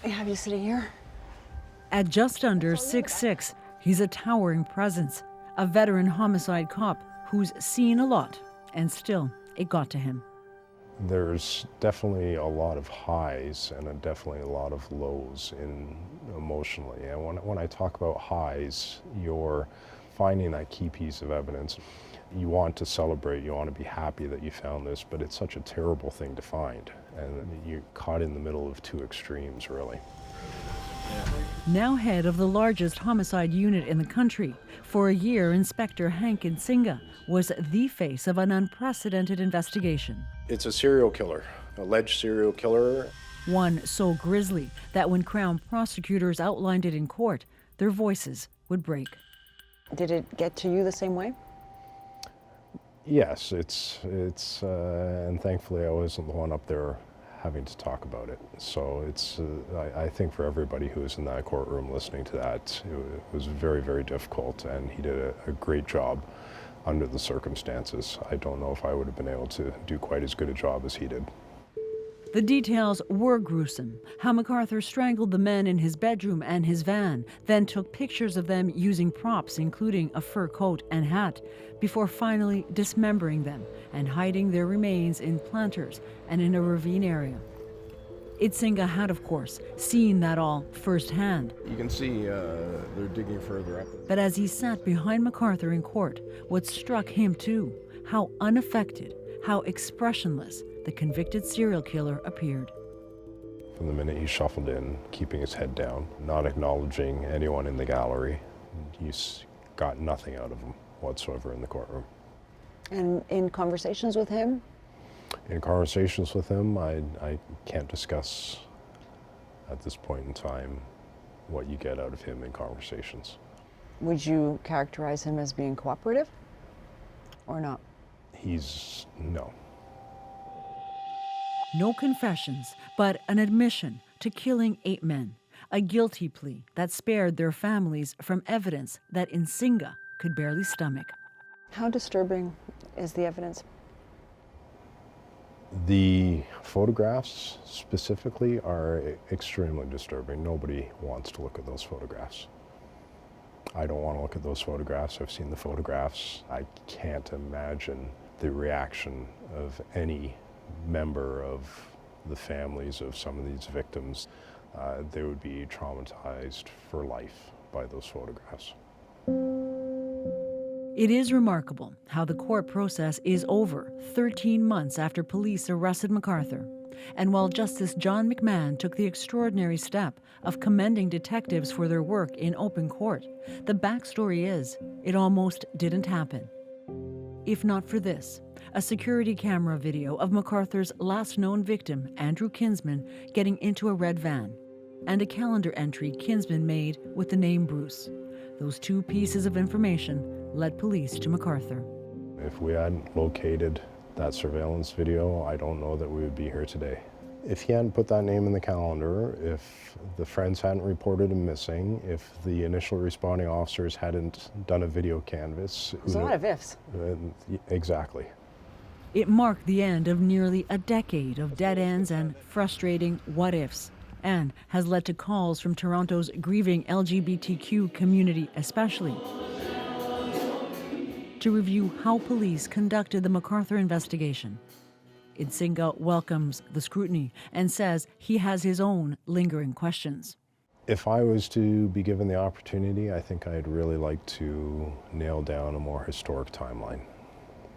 I have you sitting here. At just under 6'6", he's a towering presence, a veteran homicide cop who's seen a lot, and still, it got to him. There's definitely a lot of highs and definitely a lot of lows emotionally. And when I talk about highs, you're finding that key piece of evidence. You want to celebrate, you want to be happy that you found this, but it's such a terrible thing to find. And you're caught in the middle of two extremes, really. Now head of the largest homicide unit in the country, for a year Inspector Hank Idsinga was the face of an unprecedented investigation. It's a serial killer, alleged serial killer. One so grisly that when Crown prosecutors outlined it in court, their voices would break. Did it get to you the same way? Yes, and thankfully I wasn't the one up there having to talk about it. So I think for everybody who was in that courtroom listening to that, it was very, very difficult, and he did a great job under the circumstances. I don't know if I would have been able to do quite as good a job as he did. The details were gruesome. How McArthur strangled the men in his bedroom and his van, then took pictures of them using props, including a fur coat and hat, before finally dismembering them and hiding their remains in planters and in a ravine area. Idsinga had, of course, seen that all firsthand. You can see they're digging further up. But as he sat behind McArthur in court, what struck him too, how unaffected, how expressionless the convicted serial killer appeared. From the minute he shuffled in, keeping his head down, not acknowledging anyone in the gallery, you got nothing out of him whatsoever in the courtroom. And in conversations with him? In conversations with him, I can't discuss at this point in time what you get out of him in conversations. Would you characterize him as being cooperative or not? No. No confessions, but an admission to killing 8 men, a guilty plea that spared their families from evidence that Idsinga could barely stomach. How disturbing is the evidence? The photographs specifically are extremely disturbing. Nobody wants to look at those photographs. I don't want to look at those photographs. I've seen the photographs. I can't imagine the reaction of any member of the families of some of these victims. They would be traumatized for life by those photographs. It is remarkable how the court process is over 13 months after police arrested McArthur. And while Justice John McMahon took the extraordinary step of commending detectives for their work in open court, the backstory is it almost didn't happen. If not for this, a security camera video of McArthur's last known victim, Andrew Kinsman, getting into a red van, and a calendar entry Kinsman made with the name Bruce. Those 2 pieces of information led police to McArthur. If we hadn't located that surveillance video, I don't know that we would be here today. If he hadn't put that name in the calendar, if the friends hadn't reported him missing, if the initial responding officers hadn't done a video canvas. There's a lot of ifs. Exactly. It marked the end of nearly a decade of dead ends and frustrating what-ifs, and has led to calls from Toronto's grieving LGBTQ community especially to review how police conducted the McArthur investigation. Idsinga welcomes the scrutiny and says he has his own lingering questions. If I was to be given the opportunity, I think I'd really like to nail down a more historic timeline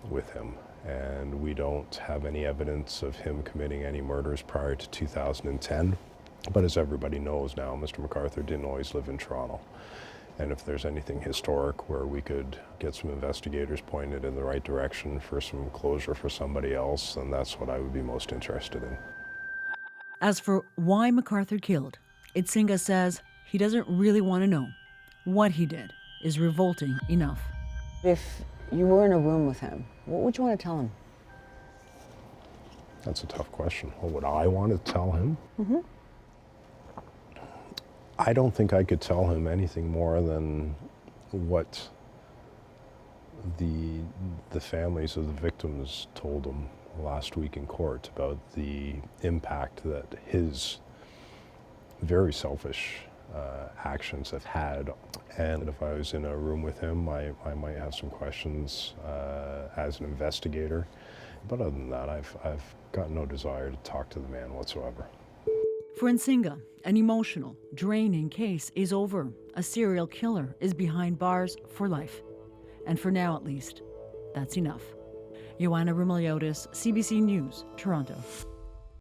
with him. And we don't have any evidence of him committing any murders prior to 2010. But as everybody knows now, Mr. McArthur didn't always live in Toronto. And if there's anything historic where we could get some investigators pointed in the right direction for some closure for somebody else, then that's what I would be most interested in. As for why McArthur killed, Idsinga says he doesn't really want to know. What he did is revolting enough. If you were in a room with him, what would you want to tell him? That's a tough question. What would I want to tell him? Mm-hmm. I don't think I could tell him anything more than what the families of the victims told him last week in court about the impact that his very selfish actions have had. And if I was in a room with him, I might have some questions as an investigator. But other than that, I've got no desire to talk to the man whatsoever. For Insingha, an emotional, draining case is over. A serial killer is behind bars for life. And for now, at least, that's enough. Ioanna Roumeliotis, CBC News, Toronto.